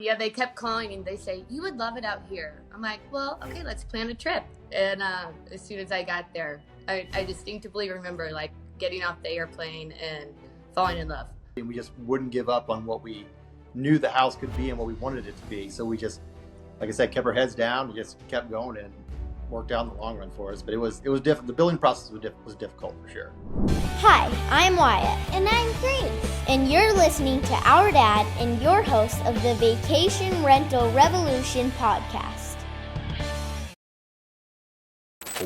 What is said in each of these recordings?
Yeah, they kept calling and they say, you would love it out here. I'm like, well, okay, let's plan a trip. And as soon as I got there, I distinctively remember like getting off the airplane and falling in love. And we just wouldn't give up on what we knew the house could be and what we wanted it to be. So we just, like I said, kept our heads down and just kept going and worked out in the long run for us. But it was different. The building process was difficult for sure. Hi, I'm Wyatt. And I'm Driggs. And you're listening to our dad and your host of the Vacation Rental Revolution podcast.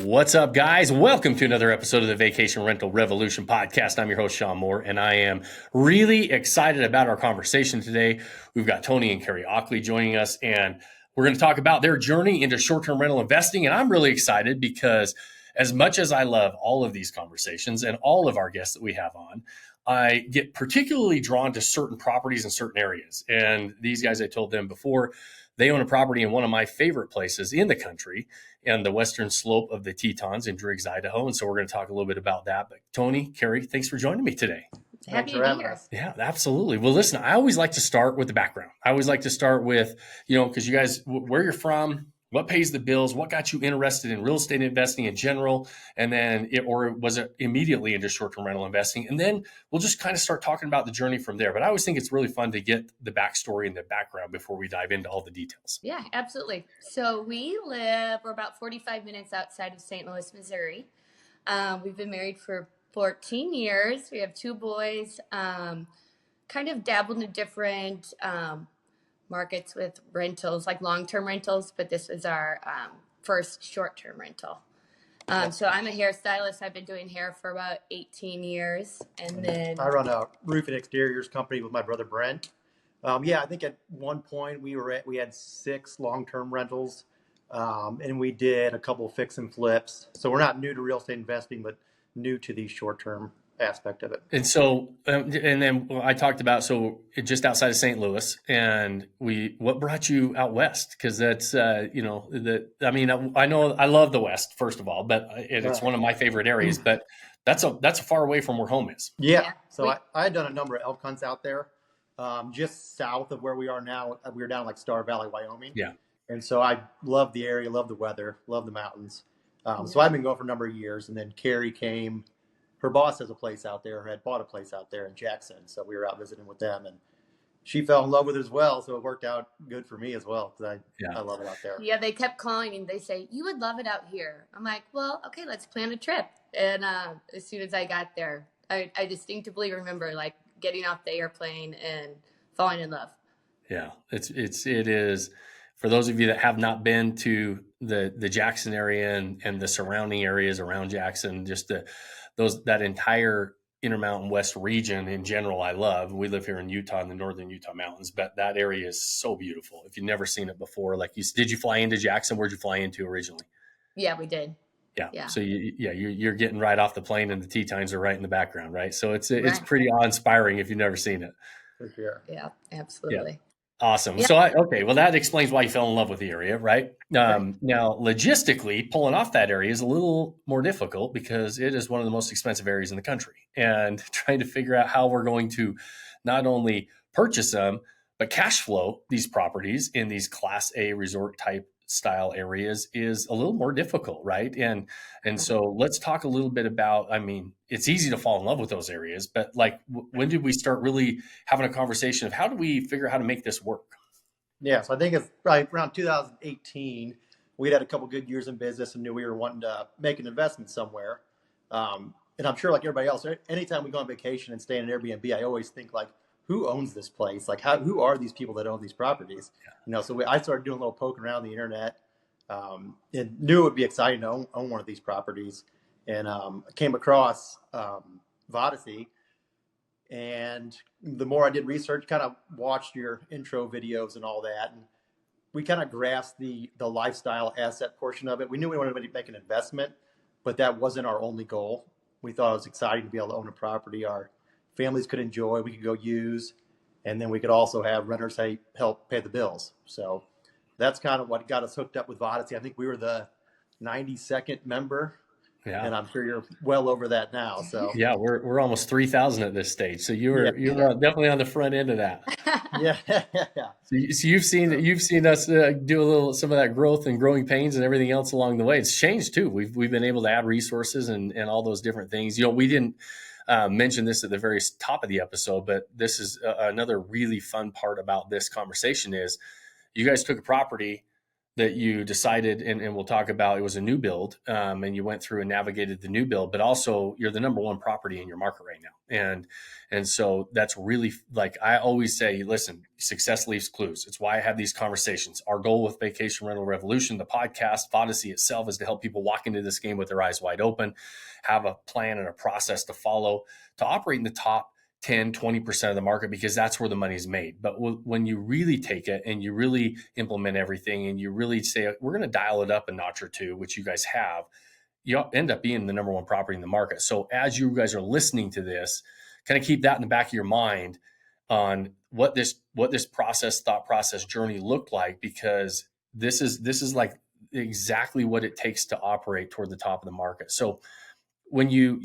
What's up, guys? Welcome to another episode of the Vacation Rental Revolution podcast. I'm your host, Sean Moore, and I am really excited about our conversation today. We've got Tony and Carrie Auchly joining us, and we're going to talk about their journey into short-term rental investing. And I'm really excited because as much as I love all of these conversations and all of our guests that we have on, I get particularly drawn to certain properties in certain areas. And these guys, I told them before, they own a property in one of my favorite places in the country and the western slope of the Tetons in Driggs, Idaho. And so we're going to talk a little bit about that. But Tony, Carrie, thanks for joining me today. Happy to be here. Yeah, absolutely. Well, listen, I always like to start with the background. I always like to start with, because you guys, where you're from, what pays the bills, what got you interested in real estate investing in general, and then was it immediately into short-term rental investing? And then we'll just kind of start talking about the journey from there. But I always think it's really fun to get the backstory and the background before we dive into all the details. Yeah, absolutely. So we're about 45 minutes outside of St. Louis, Missouri. We've been married for 14 years. We have two boys, kind of dabbled in different markets with rentals, like long-term rentals, but this was our first short-term rental. So I'm a hairstylist. I've been doing hair for about 18 years. And then I run a roof and exteriors company with my brother Brent. I think at one point we had 6 long-term rentals, and we did a couple of fix and flips. So we're not new to real estate investing, but new to the short-term aspect of it. And so, and then I talked about, so just outside of St. Louis, and what brought you out west? Because that's, I know I love the West, first of all, but it's one of my favorite areas, but that's a far away from where home is. Yeah. So I had done a number of elk hunts out there, just south of where we are now. We were down like Star Valley, Wyoming. Yeah. And so I love the area, love the weather, love the mountains. So I've been going for a number of years, and then Carrie came. Her boss has a place out there, or had bought a place out there in Jackson. So we were out visiting with them, and she fell in love with it as well. So it worked out good for me as well, because I love it out there. Yeah, they kept calling and they say, you would love it out here. I'm like, well, okay, let's plan a trip. And as soon as I got there, I distinctively remember like getting off the airplane and falling in love. Yeah, it is. For those of you that have not been to the Jackson area and the surrounding areas around Jackson, just that entire Intermountain West region in general, I love. We live here in Utah, in the northern Utah mountains, but that area is so beautiful. If you've never seen it before, did you fly into Jackson? Where'd you fly into originally? Yeah, we did. Yeah. So you're getting right off the plane, and the Tetons are right in the background, right? So it's pretty awe-inspiring if you've never seen it. For sure. Yeah, absolutely. Yeah. Awesome. Yeah. So well, that explains why you fell in love with the area, right? Now, logistically, pulling off that area is a little more difficult because it is one of the most expensive areas in the country, and trying to figure out how we're going to not only purchase them, but cash flow these properties in these Class A resort type style areas is a little more difficult, right? And so let's talk a little bit about, it's easy to fall in love with those areas, but when did we start really having a conversation of how do we figure out how to make this work? Yeah, so I think it's probably around 2018, we'd had a couple good years in business and knew we were wanting to make an investment somewhere. And I'm sure like everybody else, anytime we go on vacation and stay in an Airbnb, I always think who owns this place? Who are these people that own these properties? Yeah. So I started doing a little poking around the internet, and knew it would be exciting to own one of these properties. And I came across Vodacy, and the more I did research, kind of watched your intro videos and all that, and we kind of grasped the lifestyle asset portion of it. We knew we wanted to make an investment, but that wasn't our only goal. We thought it was exciting to be able to own a property our families could enjoy, we could go use, and then we could also have renters help pay the bills. So that's kind of what got us hooked up with Vodacy. I think we were the 92nd member Yeah. and I'm sure you're well over that now. So Yeah, we're almost 3,000 at this stage. So yeah, you're definitely on the front end of that. yeah, yeah, So you've seen us do a little some of that growth and growing pains and everything else along the way. It's changed too. We've been able to add resources and all those different things. We didn't mention this at the very top of the episode, but this is another really fun part about this conversation is you guys took a property that you decided, and we'll talk about, it was a new build, and you went through and navigated the new build, but also you're the number one property in your market right now. And so that's really, like I always say, listen, success leaves clues. It's why I have these conversations. Our goal with Vacation Rental Revolution, the podcast, Odyssey itself, is to help people walk into this game with their eyes wide open, have a plan and a process to follow, to operate in the top 10, 20% of the market, because that's where the money's made. But when you really take it and you really implement everything and you really say, we're going to dial it up a notch or two, which you guys have, you end up being the number one property in the market. So as you guys are listening to this, kind of keep that in the back of your mind on what this thought process journey looked like, because this is like exactly what it takes to operate toward the top of the market. So when you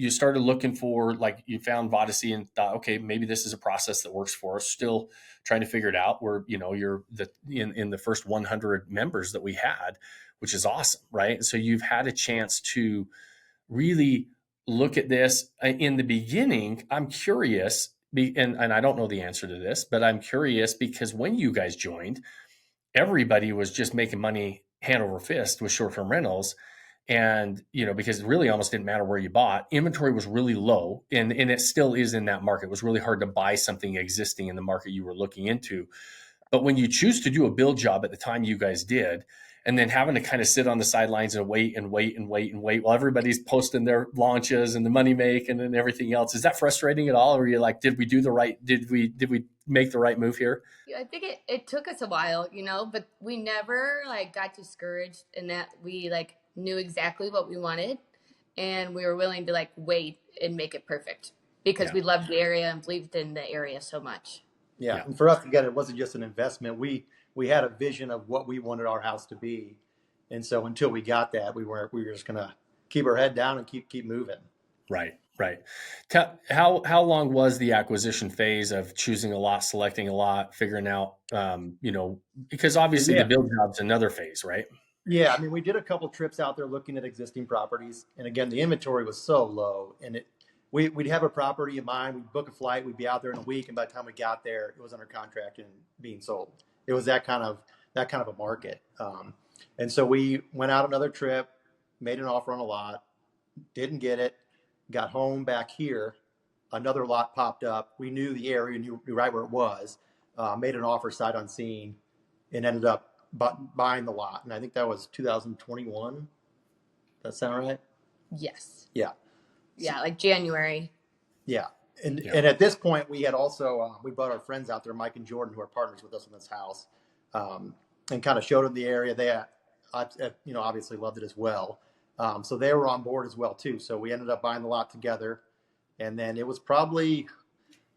started looking for, like, you found Vodacy and thought, okay, maybe this is a process that works for us, still trying to figure it out, where you're in the first 100 members that we had, which is awesome, right? So you've had a chance to really look at this. In the beginning, I'm curious, and I don't know the answer to this, but I'm curious because when you guys joined, everybody was just making money hand over fist with short-term rentals. And, because it really almost didn't matter where you bought, inventory was really low, and it still is in that market. It was really hard to buy something existing in the market you were looking into. But when you choose to do a build job at the time you guys did, and then having to kind of sit on the sidelines and wait while everybody's posting their launches and the money make and then everything else, is that frustrating at all? Or are you like, did we make the right move here? I think it took us a while, but we never got discouraged in that we knew exactly what we wanted, and we were willing to wait and make it perfect because we loved the area and believed in the area so much. Yeah. And for us, again, it wasn't just an investment. We had a vision of what we wanted our house to be. And so until we got that, we were just going to keep our head down and keep moving. Right. How long was the acquisition phase of choosing a lot, selecting a lot, figuring out, because obviously the build job's another phase, right? Yeah. I mean, we did a couple trips out there looking at existing properties. And again, the inventory was so low, and we'd have a property in mind. We'd book a flight. We'd be out there in a week. And by the time we got there, it was under contract and being sold. It was that kind of a market. And so we went out another trip, made an offer on a lot, didn't get it, got home back here. Another lot popped up. We knew the area, knew right where it was, made an offer sight unseen, and ended up buying the lot. And I think that was 2021. Does that sound right? Yes. Yeah. Yeah, January. Yeah. And at this point, we had also, we brought our friends out there, Mike and Jordan, who are partners with us in this house, and kind of showed them the area. They, obviously loved it as well. So they were on board as well, too. So we ended up buying the lot together. And then it was probably,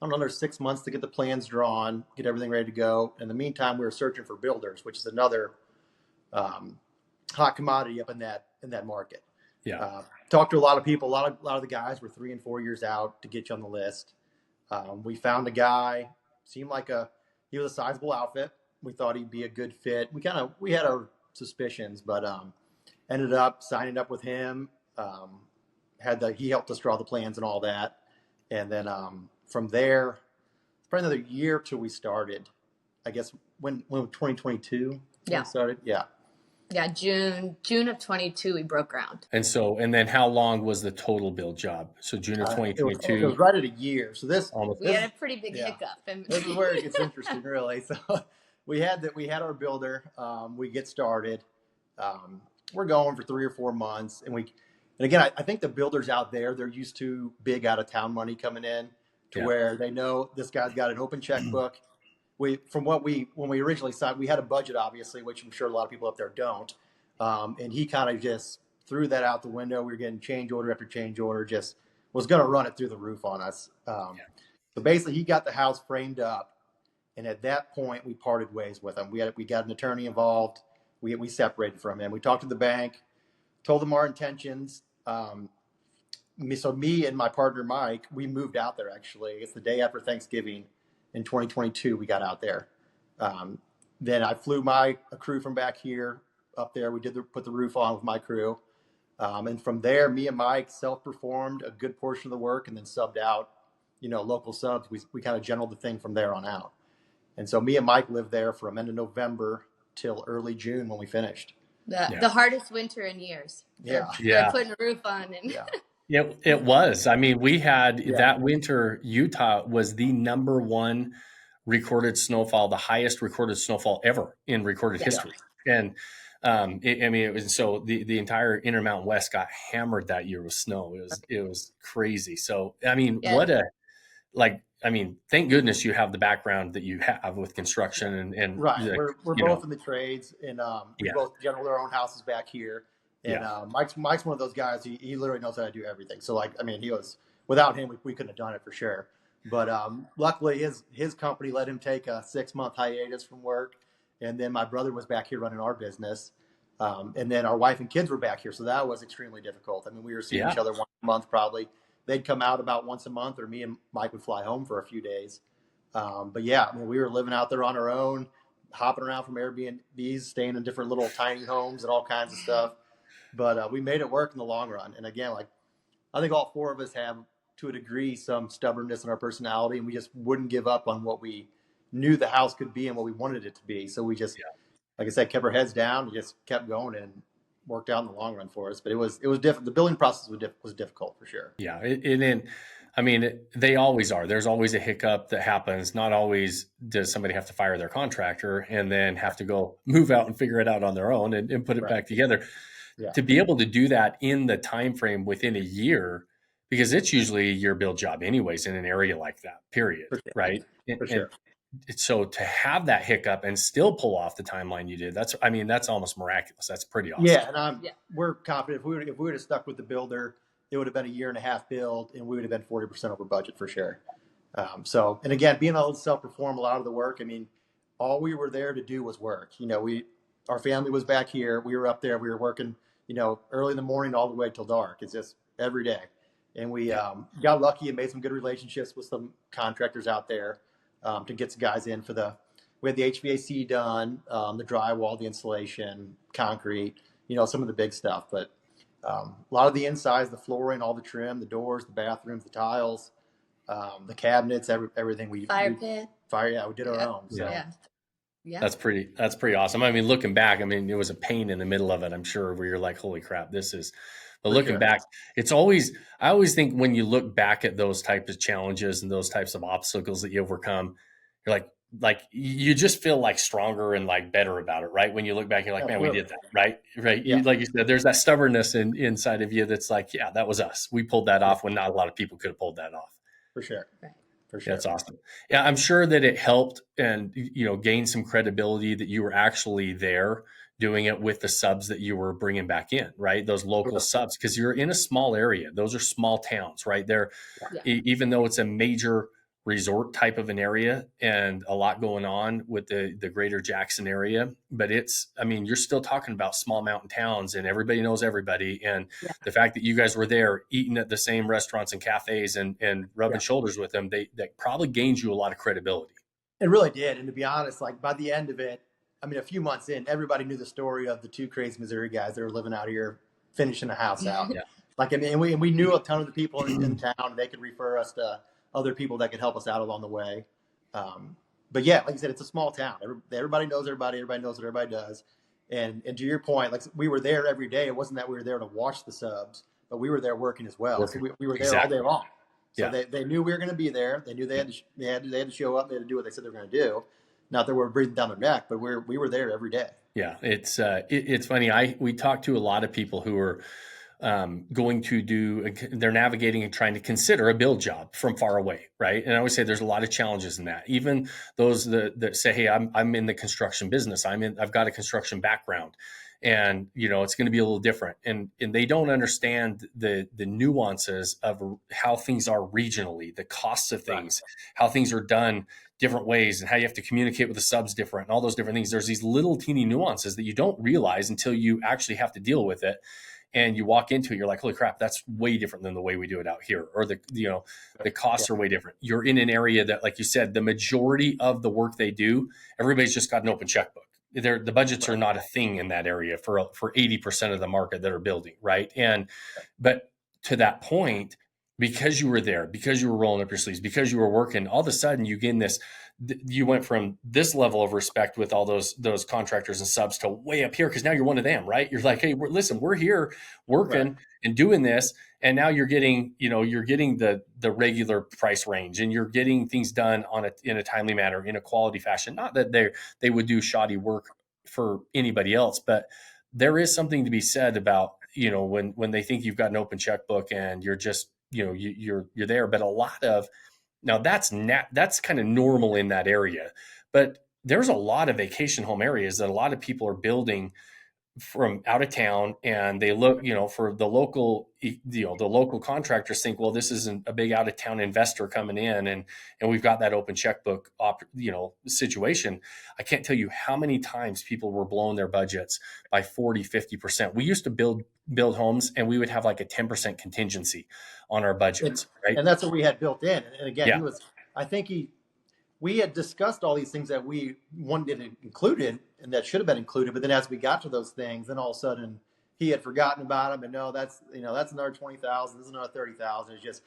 another 6 months to get the plans drawn, get everything ready to go. In the meantime, we were searching for builders, which is another hot commodity up in that market. Yeah. Talked to a lot of people. A lot of the guys were 3 and 4 years out to get you on the list. We found a guy, seemed like he was a sizable outfit. We thought he'd be a good fit. We had our suspicions, but ended up signing up with him. He helped us draw the plans and all that. And then from there, probably another year till we started. I guess when 2022 started. Yeah. Yeah, June of 22, we broke ground. And then how long was the total build job? So June of 2022. It was right at a year. So we had a pretty big hiccup. This is where it gets interesting, really. So we had our builder. We get started. We're going for 3 or 4 months, and again, I think the builders out there, they're used to big out of town money coming in to where they know this guy's got an open checkbook. When we originally signed, we had a budget, obviously, which I'm sure a lot of people up there don't. And he kind of just threw that out the window. We were getting change order after change order, just was going to run it through the roof on us. So basically, he got the house framed up, and at that point, we parted ways with him. We got an attorney involved. We separated from him. We talked to the bank. told them our intentions. Me and my partner Mike, we moved out there. Actually, it's the day after Thanksgiving in 2022. We got out there. Then I flew my crew from back here up there. We put the roof on with my crew, and from there, me and Mike self-performed a good portion of the work, and then subbed out, local subs. We kind of generaled the thing from there on out. And so me and Mike lived there from end of November till early June when we finished. The hardest winter in years. Yeah. Putting a roof on and It was. I mean, we had that winter. Utah was the number one recorded snowfall, the highest recorded snowfall ever in recorded history. And it was so the entire Intermountain West got hammered that year with snow. It was crazy. So I mean, thank goodness you have the background that you have with construction and right. We're both in the trades, and we both general our own houses back here. And Mike's one of those guys. He literally knows how to do everything. So he was, without him, we couldn't have done it for sure. But luckily, his company let him take a 6-month hiatus from work, and then my brother was back here running our business, and then our wife and kids were back here. So that was extremely difficult. I mean, we were seeing each other once a month probably. They'd come out about once a month, or me and Mike would fly home for a few days. But we were living out there on our own, hopping around from Airbnbs, staying in different little tiny homes and all kinds of stuff. But we made it work in the long run. And again, I think all four of us have, to a degree, some stubbornness in our personality, and we just wouldn't give up on what we knew the house could be and what we wanted it to be. So we just, like I said, kept our heads down and just kept going, and worked out in the long run for us. But it was different. The building process was difficult for sure. Yeah. They always are. There's always a hiccup that happens. Not always does somebody have to fire their contractor and then have to go move out and figure it out on their own and put it back together. Yeah. To be able to do that in the time frame within a year, because it's usually a year build job anyways in an area like that, period. Sure. Right. For sure. So to have that hiccup and still pull off the timeline you did, that's almost miraculous. That's pretty awesome. Yeah. And we're confident if we would have stuck with the builder, it would have been a 1.5 year build, and we would have been 40% over budget for sure. And again, being able to self-perform a lot of the work, I mean, all we were there to do was work. Our family was back here. We were up there. We were working, early in the morning all the way till dark. It's just every day. And we got lucky and made some good relationships with some contractors out there to get some guys in we had the HVAC done, the drywall, the insulation, concrete, some of the big stuff. But a lot of the insides, the flooring, all the trim, the doors, the bathrooms, the tiles, the cabinets, everything. Fire pit. We did our own. So. Yeah. That's pretty awesome. I mean, looking back, it was a pain in the middle of it, I'm sure, where you're like, holy crap, this is, but looking back, I always think when you look back at those types of challenges and those types of obstacles that you overcome, you're like you just feel like stronger and like better about it, right? When you look back, you're like, man, we did that, right? Yeah. Like you said, there's that stubbornness inside of you that's like, yeah, that was us. We pulled that off when not a lot of people could have pulled that off. For sure. Right. For sure. That's awesome. Yeah, I'm sure that it helped and gained some credibility that you were actually there doing it with the subs that you were bringing back in, right? Those local subs, because you're in a small area. Those are small towns, right? Even though it's a major resort type of an area and a lot going on with the greater Jackson area, but you're still talking about small mountain towns and everybody knows everybody. And the fact that you guys were there eating at the same restaurants and cafes and rubbing shoulders with them, that probably gains you a lot of credibility. It really did. And to be honest, by the end of it, a few months in, everybody knew the story of the two crazy Missouri guys that were living out here, finishing a house out. We knew a ton of the people in town, and they could refer us to other people that could help us out along the way. But yeah, like you said, it's a small town. Everybody knows everybody. Everybody knows what everybody does. And to your point, we were there every day. It wasn't that we were there to watch the subs, but we were there working as well. So we were there all day long. So they knew we were going to be there. They knew they had to show up. They had to do what they said they were going to do. Not that we're breathing down their neck, but we were there every day. Yeah, it's funny. We talked to a lot of people who are they're navigating and trying to consider a build job from far away, right? And I always say there's a lot of challenges in that. Even those that say, hey, I'm in the construction business. I've got a construction background, and it's going to be a little different. And they don't understand the nuances of how things are regionally, the costs of things, how things are done different ways, and how you have to communicate with the subs different, and all those different things. There's these little teeny nuances that you don't realize until you actually have to deal with it. and you walk into it, you're like, holy crap, that's way different than the way we do it out here. Or the costs are way different. You're in an area that, like you said, the majority of the work they do, everybody's just got an open checkbook. The budgets are not a thing in that area for 80% of the market that are building, right? But to that point, because you were there, because you were rolling up your sleeves, because you were working, all of a sudden you gain this. You went from this level of respect with all those contractors and subs to way up here because now you're one of them, right? You're like, hey, listen, we're here working and doing this, and now you're getting the regular price range, and you're getting things done in a timely manner, in a quality fashion. Not that they would do shoddy work for anybody else, but there is something to be said about when they think you've got an open checkbook and you're just you're there. But a lot of now that's kind of normal in that area, but there's a lot of vacation home areas that a lot of people are building from out of town, and they look, for the local, the local contractors think, well, this isn't a big out of town investor coming in, and we've got that open checkbook, situation. I can't tell you how many times people were blowing their budgets by 40, 50%. We used to build homes, and we would have like a 10% contingency on our budgets, right? And that's what we had built in. And again, Yeah. We had discussed all these things that we wanted included and that should have been included. But then as we got to those things, then all of a sudden he had forgotten about them. And no, that's another 20,000. This is another 30,000. It's just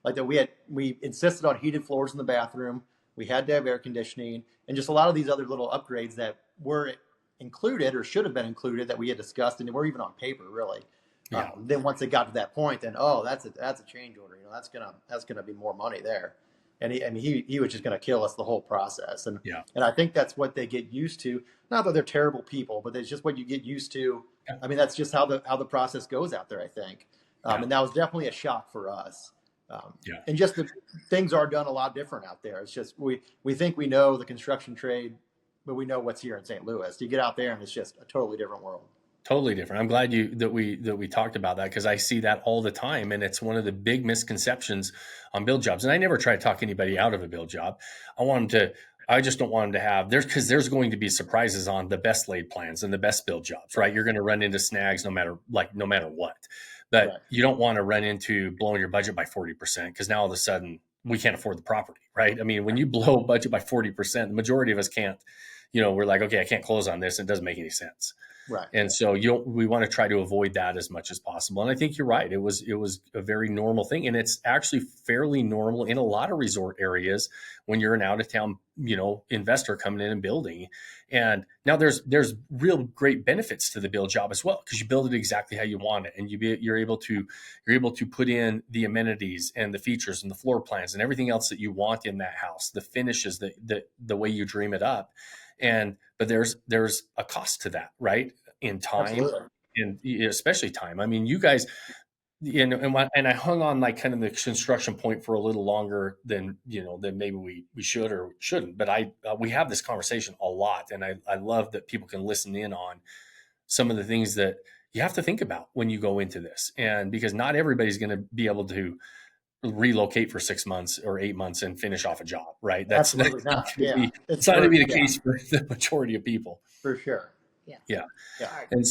like that. We insisted on heated floors in the bathroom. We had to have air conditioning and just a lot of these other little upgrades that were included or should have been included that we had discussed and were even on paper really. Yeah. Then once it got to that point, then, that's a change order. That's going to be more money there. And he was just going to kill us the whole process. And I think that's what they get used to. Not that they're terrible people, but it's just what you get used to. Yeah. I mean, that's just how the process goes out there, I think. And that was definitely a shock for us. And just the things are done a lot different out there. It's just we think we know the construction trade, but we know what's here in St. Louis. You get out there and it's just a totally different world. Totally different. I'm glad that we talked about that because I see that all the time, and it's one of the big misconceptions on build jobs. And I never try to talk anybody out of a build job. I just don't want them to have there's going to be surprises on the best laid plans and the best build jobs, right? You're going to run into snags no matter what, but you don't want to run into blowing your budget by 40% because now all of a sudden we can't afford the property, right? I mean, when you blow a budget by 40%, the majority of us can't. We're like, okay, I can't close on this. It doesn't make any sense. Right. And so we want to try to avoid that as much as possible. And I think you're right. It was a very normal thing. And it's actually fairly normal in a lot of resort areas when you're an out of town, investor coming in and building. And now there's real great benefits to the build job as well, because you build it exactly how you want it. And you're able to put in the amenities and the features and the floor plans and everything else that you want in that house, the finishes, the way you dream it up. But there's a cost to that, right? In time. Absolutely. And especially time. I mean, you guys, and I hung on like kind of the construction point for a little longer than maybe we should or shouldn't. But we have this conversation a lot, and I love that people can listen in on some of the things that you have to think about when you go into this, and because not everybody's going to be able to relocate for 6 months or 8 months and finish off a job, right? That's not going to be the case for the majority of people. For sure. Yeah. And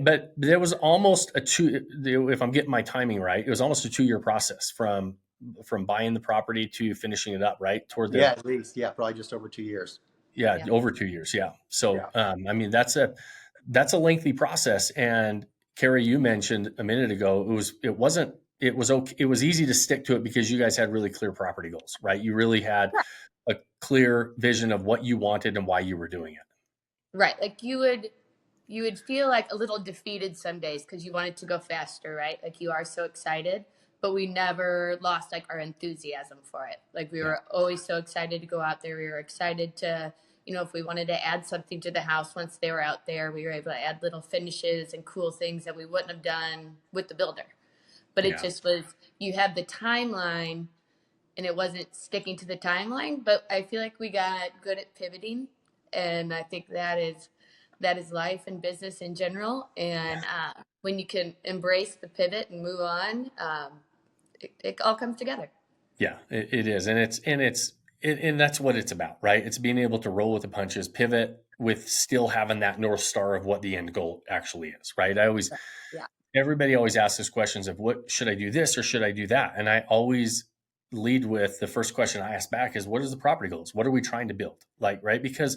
but there was almost if I'm getting my timing right, it was almost a 2-year process from buying the property to finishing it up, right? At least. Yeah. Probably just over 2 years. Yeah. Over 2 years. Yeah. So, I mean, that's a lengthy process. And Carrie, you mentioned a minute ago, it was easy to stick to it because you guys had really clear property goals, right? You really had a clear vision of what you wanted and why you were doing it. Right. Like you would feel like a little defeated some days because you wanted to go faster, right? Like you are so excited, but we never lost like our enthusiasm for it. Like we were always so excited to go out there. We were excited to, if we wanted to add something to the house once they were out there, we were able to add little finishes and cool things that we wouldn't have done with the builder. But it just was, you have the timeline and it wasn't sticking to the timeline, but I feel like we got good at pivoting. And I think that is life and business in general. And when you can embrace the pivot and move on, it all comes together. Yeah, it is. And that's what it's about, right? It's being able to roll with the punches, pivot, with still having that North Star of what the end goal actually is, right? Yeah. Everybody always asks us questions of what should I do this or should I do that? And I always lead with the first question I ask back is, what is the property goals? What are we trying to build? Like, right? Because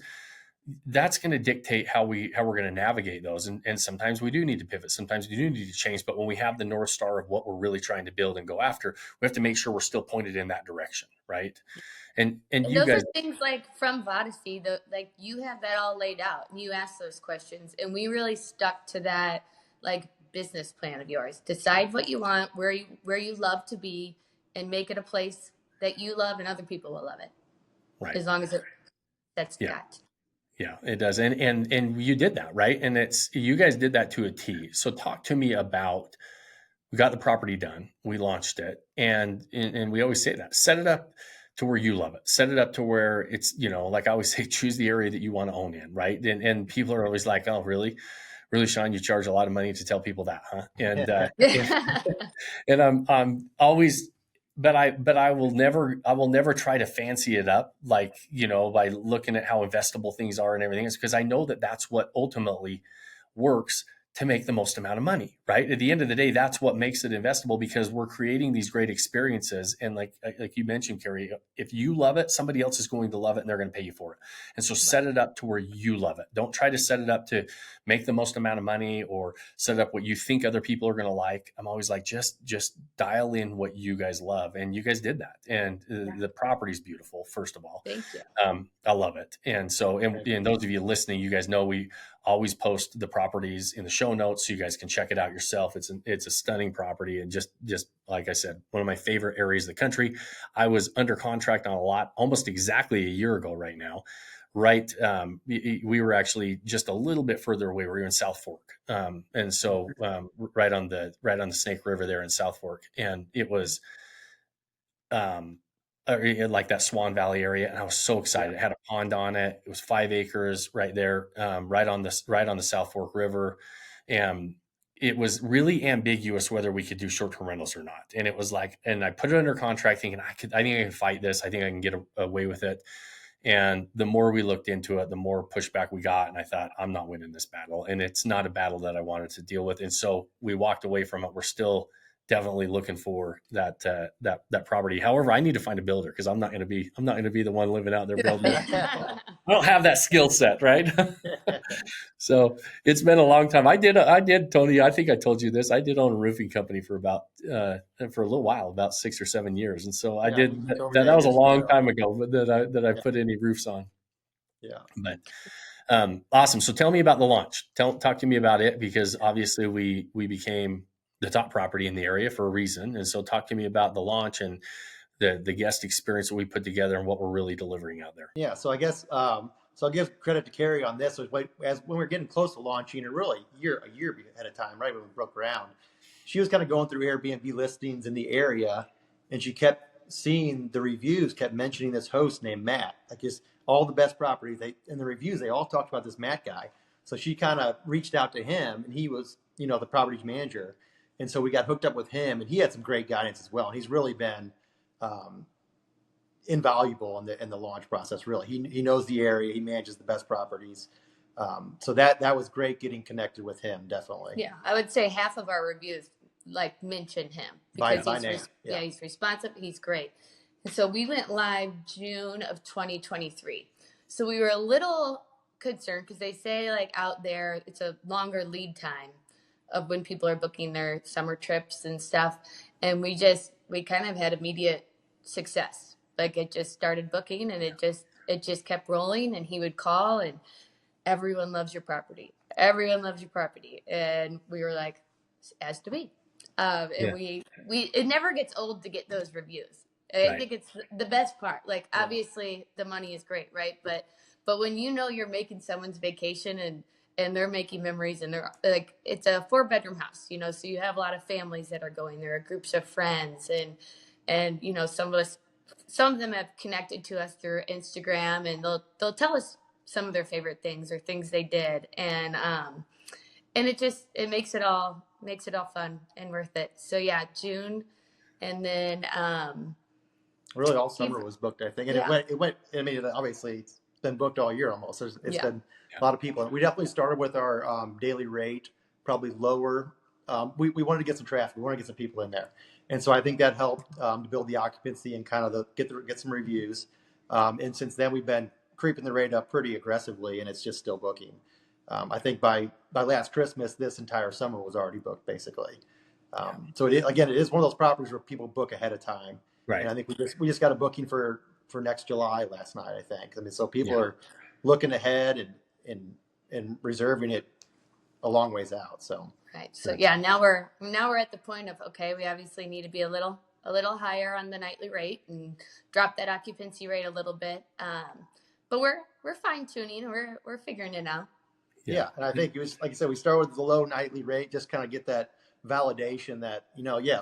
that's going to dictate how we're going to navigate those. And sometimes we do need to pivot. Sometimes we do need to change. But when we have the North Star of what we're really trying to build and go after, we have to make sure we're still pointed in that direction. Right. And And you those guys, are things like from Vodicey, like you have that all laid out and you ask those questions. And we really stuck to that like business plan of yours. Decide what you want, where you love to be, and make it a place that you love and other people will love it. right. As long as that's Yeah. that. Yeah, it does. And you did that, right? And you guys did that to a T. So talk to me about, we got the property done, we launched it, and we always say that. Set it up to where you love it. Set it up to where it's, like I always say, choose the area that you want to own in, right? And people are always like, "Oh, really? Really, Sean, you charge a lot of money to tell people that, huh?" And I'm always, but I will never try to fancy it up, like, by looking at how investable things are and everything. It's because I know that that's what ultimately works to make the most amount of money, right? At the end of the day, that's what makes it investable, because we're creating these great experiences. And like you mentioned, Carrie, if you love it, somebody else is going to love it and they're going to pay you for it. And so set it up to where you love it. Don't try to set it up to make the most amount of money or set up what you think other people are going to like. I'm always like, just dial in what you guys love. And you guys did that. And the property's beautiful, first of all. Thank you. I love it. And so, and those of you listening, you guys know we always post the properties in the show notes so you guys can check it out yourself. It's a stunning property, and just like I said, one of my favorite areas of the country. I was under contract on a lot almost exactly a year ago right now. Right. We were actually just a little bit further away. We were in South Fork. And so right on the Snake River there in South Fork. And it was like that Swan Valley area. And I was so excited. It had a pond on it. It was 5 acres right there, right on the South Fork River. And it was really ambiguous whether we could do short-term rentals or not. And it was like, and I put it under contract thinking I think I can fight this. I think I can get away with it. And the more we looked into it, the more pushback we got. And I thought, I'm not winning this battle. And it's not a battle that I wanted to deal with. And so we walked away from it. We're still definitely looking for that property. However, I need to find a builder, because I'm not going to be the one living out there building it. I don't have that skill set, right? So it's been a long time. I did, Tony. I think I told you this. I did own a roofing company for a little while, about 6 or 7 years, and so I did. That was a long time ago that I put any roofs on. Yeah. But awesome. So tell me about the launch. Talk to me about it, because obviously we became the top property in the area for a reason. And so talk to me about the launch and the guest experience that we put together and what we're really delivering out there. Yeah. So I guess, so I'll give credit to Carrie on this. When we're getting close to launching, and really a year ahead of time, right when we broke ground, she was kind of going through Airbnb listings in the area, and she kept seeing the reviews, kept mentioning this host named Matt. Like, just all the best properties, in the reviews, they all talked about this Matt guy. So she kind of reached out to him, and he was, the property's manager. And so we got hooked up with him, and he had some great guidance as well. And he's really been invaluable in the launch process. Really, he knows the area. He manages the best properties. So that was great getting connected with him. Definitely. Yeah, I would say half of our reviews mention him, because by name. He's responsive. He's great. And so we went live June of 2023. So we were a little concerned, because they say out there it's a longer lead time of when people are booking their summer trips and stuff. And we kind of had immediate success. It just started booking, and it just kept rolling, and he would call, and everyone loves your property. Everyone loves your property. And we were like, as to be. It never gets old to get those reviews. I think it's the best part. Obviously the money is great, right? But when you're making someone's vacation and they're making memories, and they're it's a 4-bedroom house, so you have a lot of families that are going there, groups of friends, and some of them have connected to us through Instagram, and they'll tell us some of their favorite things or things they did. And it makes it all fun and worth it. So yeah, June. And then, really all summer was booked, I think. And it went, I mean, obviously it's been booked all year almost. It's Yeah. been a lot of people. We definitely started with our daily rate, probably lower. We wanted to get some traffic. We wanted to get some people in there. And so I think that helped to build the occupancy and kind of get some reviews. And since then, we've been creeping the rate up pretty aggressively, and it's just still booking. I think by last Christmas, this entire summer was already booked basically. So again, it is one of those properties where people book ahead of time. Right. And I think we just got a booking for next July last night, I think. I mean, so people are looking ahead and reserving it a long ways out. So right. So yeah, now we're at the point of, okay, we obviously need to be a little higher on the nightly rate and drop that occupancy rate a little bit. But we're fine tuning. We're figuring it out. Yeah. And I think it was, like I said, we start with the low nightly rate, just kind of get that validation that,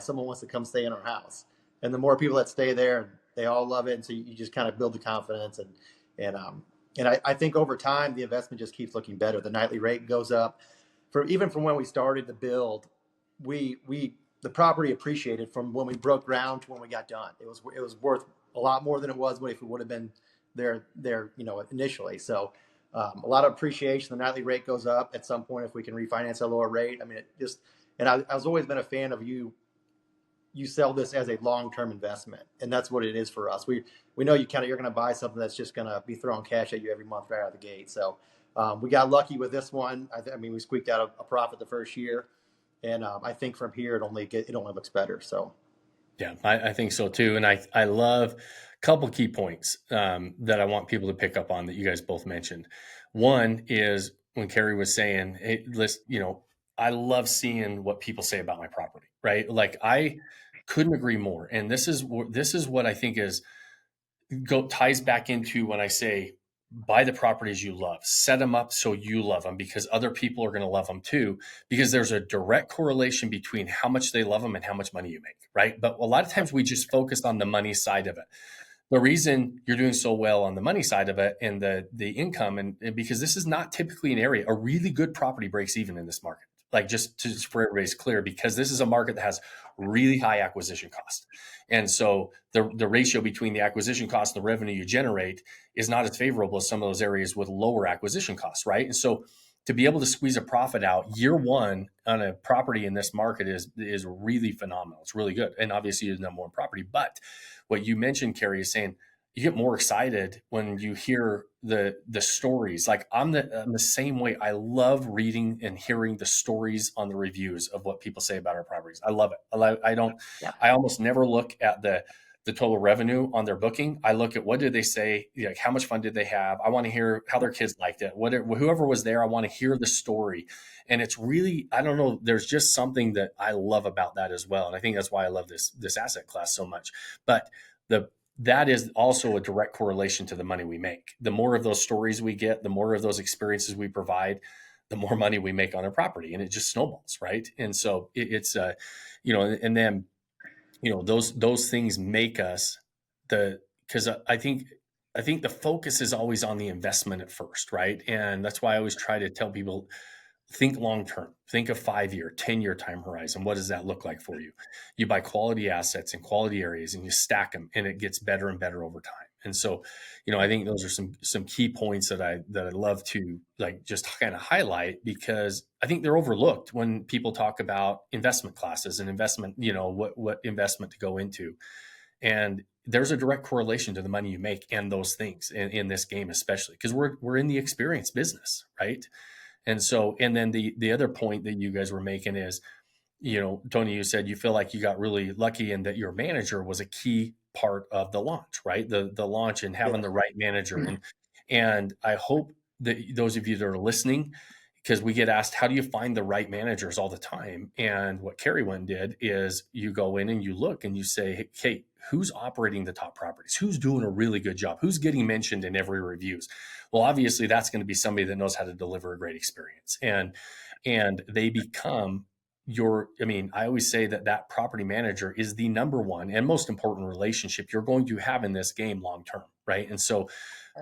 someone wants to come stay in our house. And the more people that stay there, they all love it. And so you just kind of build the confidence. And I think over time, the investment just keeps looking better. The nightly rate goes up. Even from when we started the build, the property appreciated from when we broke ground to when we got done. It was worth a lot more than it was if it would have been there initially. So a lot of appreciation. The nightly rate goes up at some point if we can refinance at a lower rate. I mean, I was always been a fan of you sell this as a long-term investment, and that's what it is for us. We know you're going to buy something that's just going to be throwing cash at you every month right out of the gate. So we got lucky with this one. I mean, we squeaked out a profit the first year, and I think from here it only looks better. So yeah, I think so too. And I love a couple key points that I want people to pick up on that you guys both mentioned. One is when Carrie was saying, hey, I love seeing what people say about my property, right? Like I couldn't agree more. And this is what I think ties back into when I say buy the properties you love, set them up so you love them because other people are going to love them too, because there's a direct correlation between how much they love them and how much money you make, right? But a lot of times we just focus on the money side of it. The reason you're doing so well on the money side of it and the income, and because this is not typically an area, a really good property breaks even in this market. Like just for everybody's clear, because this is a market that has really high acquisition cost. And so the ratio between the acquisition cost and the revenue you generate is not as favorable as some of those areas with lower acquisition costs, right? And so to be able to squeeze a profit out year one on a property in this market is really phenomenal. It's really good. And obviously you're the number one property. But what you mentioned, Carrie, is saying you get more excited when you hear the stories. Like I'm the same way. I love reading and hearing the stories on the reviews of what people say about our properties. I love it. I almost never look at the total revenue on their booking. I look at what did they say, like how much fun did they have? I want to hear how their kids liked it. Whoever was there, I want to hear the story. And it's really, I don't know, there's just something that I love about that as well. And I think that's why I love this asset class so much. But that is also a direct correlation to the money we make. The more of those stories we get, the more of those experiences we provide, the more money we make on our property, and it just snowballs, right? And so it's and then those things make us because I think the focus is always on the investment at first, right? And that's why I always try to tell people, think long-term, think a 5-year, 10-year time horizon. What does that look like for you? You buy quality assets in quality areas and you stack them and it gets better and better over time. And so, I think those are some key points that I love to just kind of highlight because I think they're overlooked when people talk about investment classes and investment, what investment to go into. And there's a direct correlation to the money you make and those things in this game, especially because we're in the experience business, right? And so, and then the other point that you guys were making is, Tony, you said you feel like you got really lucky and that your manager was a key part of the launch, right? The launch and having the right manager. And I hope that those of you that are listening, because we get asked, how do you find the right managers all the time? And what Carrie one did is you go in and you look and you say, hey, who's operating the top properties? Who's doing a really good job? Who's getting mentioned in every reviews? Well, obviously that's going to be somebody that knows how to deliver a great experience. And they become I always say that property manager is the number one and most important relationship you're going to have in this game long-term, right? And so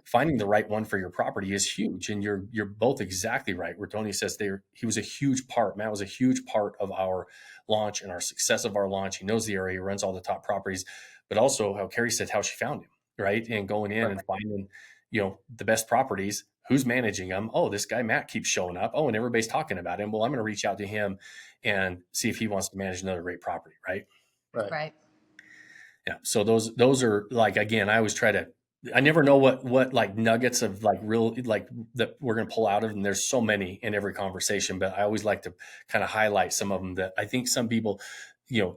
finding the right one for your property is huge. And you're both exactly right. Where Tony says he was a huge part. Matt was a huge part of our launch and our success of our launch. He knows the area, he runs all the top properties, but also how Carrie said how she found him, right? And going in and finding, the best properties. Who's managing them? Oh, this guy Matt keeps showing up. Oh, and everybody's talking about him. Well, I'm going to reach out to him and see if he wants to manage another great property, right? Right. Yeah. So those are like, again, I always try to, I never know what like nuggets of like real, like that we're going to pull out of. And there's so many in every conversation, but I always like to kind of highlight some of them that I think some people,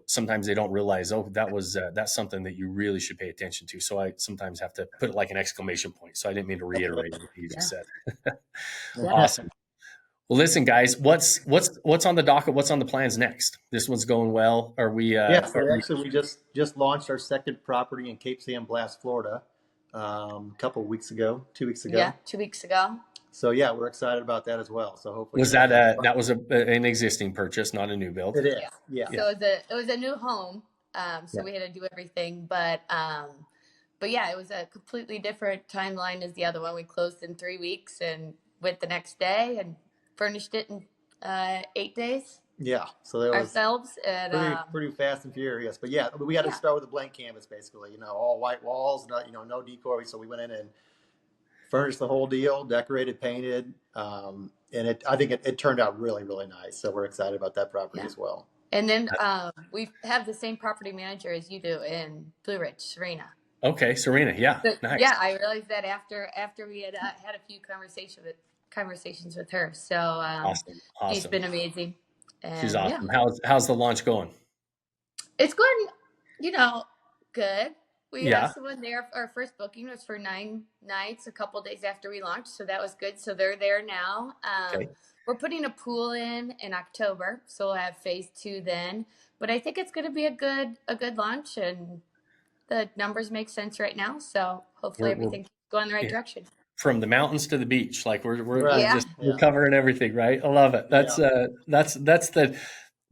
sometimes they don't realize, oh, that's something that you really should pay attention to. So I sometimes have to put like an exclamation point. So I didn't mean to reiterate what you just said. Awesome. Well, listen, guys, what's on the docket? What's on the plans next? This one's going well. Are we? Actually, we just launched our second property in Cape San Blas, Florida, a couple of weeks ago, 2 weeks ago. Yeah, 2 weeks ago. So yeah, we're excited about that as well. So hopefully, was that was an existing purchase, not a new build? It is. Yeah. So it was a new home. So we had to do everything, but yeah, it was a completely different timeline as the other one. We closed in 3 weeks and went the next day and furnished it in 8 days. Yeah, so that was ourselves and pretty fast and furious. But yeah, we had to start with a blank canvas, basically. all white walls, no decor. So we went in and furnished the whole deal, decorated, painted, and I think it turned out really, really nice. So we're excited about that property as well. And then we have the same property manager as you do in Blue Ridge, Serena. Okay, Serena, yeah, So, nice. Yeah, I realized that after we had had a few conversations with her. So Awesome. She's been amazing. And, she's awesome. How's the launch going? It's going, good. We Yeah. had someone there. Our first booking was for 9 nights, a couple days after we launched, so that was good. So they're there now. Okay. We're putting a pool in October, so we'll have phase 2 then. But I think it's going to be a good launch, and the numbers make sense right now. So hopefully everything keeps going the right direction. From the mountains to the beach, like we're Right. we're covering everything, right? I love it.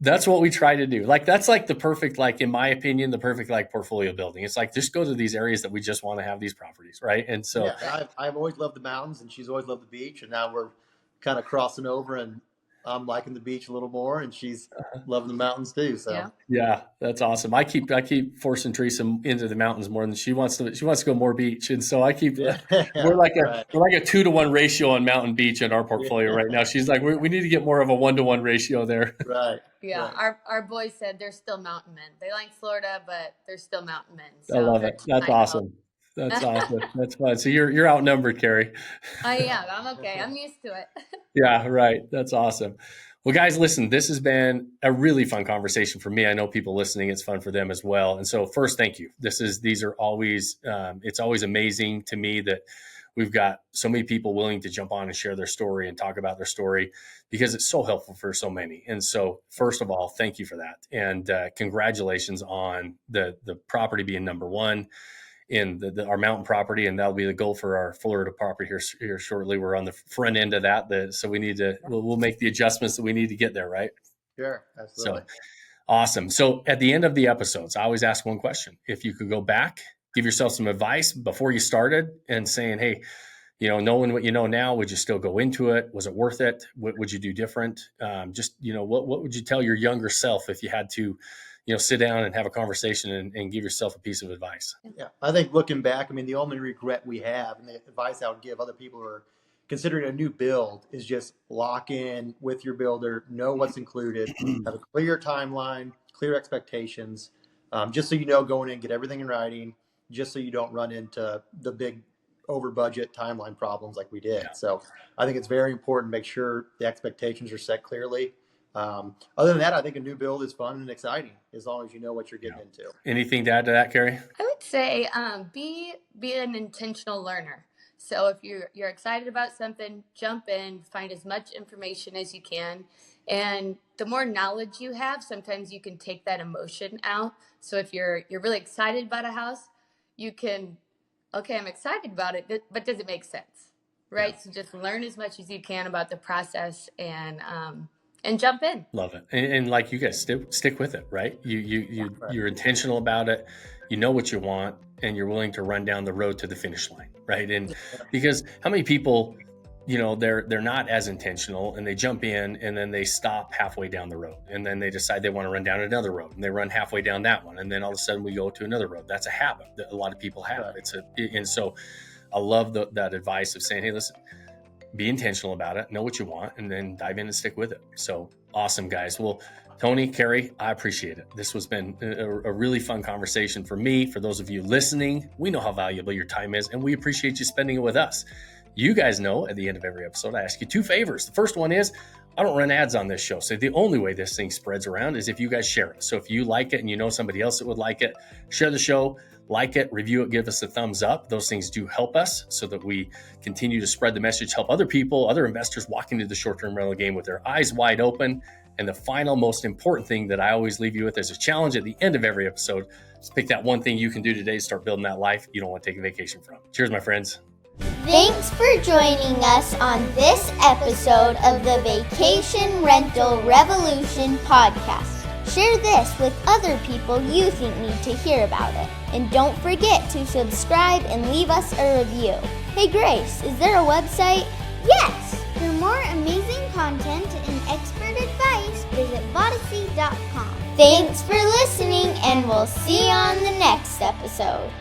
That's what we try to do. Like that's like the perfect, like in my opinion, the perfect like portfolio building. It's like just go to these areas that we just want to have these properties, right? And so I've always loved the mountains, and she's always loved the beach, and now we're kind of crossing over, and I'm liking the beach a little more, and she's loving the mountains too. So yeah, that's awesome. I keep forcing Teresa into the mountains more than she wants to go more beach, and so I keep we're like a 2-to-1 ratio on mountain beach in our portfolio right now. She's like, we need to get more of a 1-to-1 ratio there. Right. Yeah, right. Our boys said they're still mountain men. They like Florida, but they're still mountain men. So I love it. That's awesome. That's awesome. That's fun. So you're outnumbered, Carrie. I am. I'm okay. I'm used to it. Yeah, right. That's awesome. Well, guys, listen, this has been a really fun conversation for me. I know people listening, it's fun for them as well. And so first, thank you. These are always, it's always amazing to me that we've got so many people willing to jump on and share their story and talk about their story because it's so helpful for so many. And so first of all, thank you for that. And congratulations on the property being number one in our mountain property, and that'll be the goal for our Florida property here shortly. We're on the front end of that, so we need to we'll make the adjustments that we need to get there, right? Sure, absolutely. So awesome. So at the end of the episodes, I always ask one question: if you could go back, give yourself some advice before you started, and saying, "Hey, knowing what you know now, would you still go into it? Was it worth it? What would you do different? What would you tell your younger self if you had to?" sit down and have a conversation and give yourself a piece of advice. Yeah, I think looking back, the only regret we have, and the advice I would give other people who are considering a new build, is just lock in with your builder, know what's included, have a clear timeline, clear expectations, just so you know going in, get everything in writing, just so you don't run into the big over budget timeline problems like we did. Yeah. So I think it's very important to make sure the expectations are set clearly. Other than that, I think a new build is fun and exciting as long as you know what you're getting into. Anything to add to that, Carrie? I would say be an intentional learner. So if you're excited about something, jump in, find as much information as you can. And the more knowledge you have, sometimes you can take that emotion out. So if you're really excited about a house, you can, okay, I'm excited about it, but does it make sense? Right? Yeah. So just learn as much as you can about the process and jump in. Love it. And like you guys stick with it, right? You're intentional about it. You know what you want, and you're willing to run down the road to the finish line, right? And because how many people, they're not as intentional, and they jump in and then they stop halfway down the road, and then they decide they want to run down another road, and they run halfway down that one, and then all of a sudden we go to another road. That's a habit that a lot of people have. And so I love that advice of saying, hey, listen, be intentional about it, know what you want, and then dive in and stick with it. So awesome, guys. Well, Tony, Carrie, I appreciate it. This has been a really fun conversation for me. For those of you listening, we know how valuable your time is, and we appreciate you spending it with us. You guys know at the end of every episode, I ask you 2 favors. The first one is I don't run ads on this show. So the only way this thing spreads around is if you guys share it. So if you like it and you know somebody else that would like it, share the show, like it, review it, give us a thumbs up. Those things do help us so that we continue to spread the message, help other people, other investors walk into the short-term rental game with their eyes wide open. And the final, most important thing that I always leave you with as a challenge at the end of every episode is pick that one thing you can do today to start building that life you don't want to take a vacation from. Cheers, my friends. Thanks for joining us on this episode of the Vacation Rental Revolution podcast. Share this with other people you think need to hear about it. And don't forget to subscribe and leave us a review. Hey Grace, is there a website? Yes! For more amazing content and expert advice, visit Vodacy.com. Thanks for listening, and we'll see you on the next episode.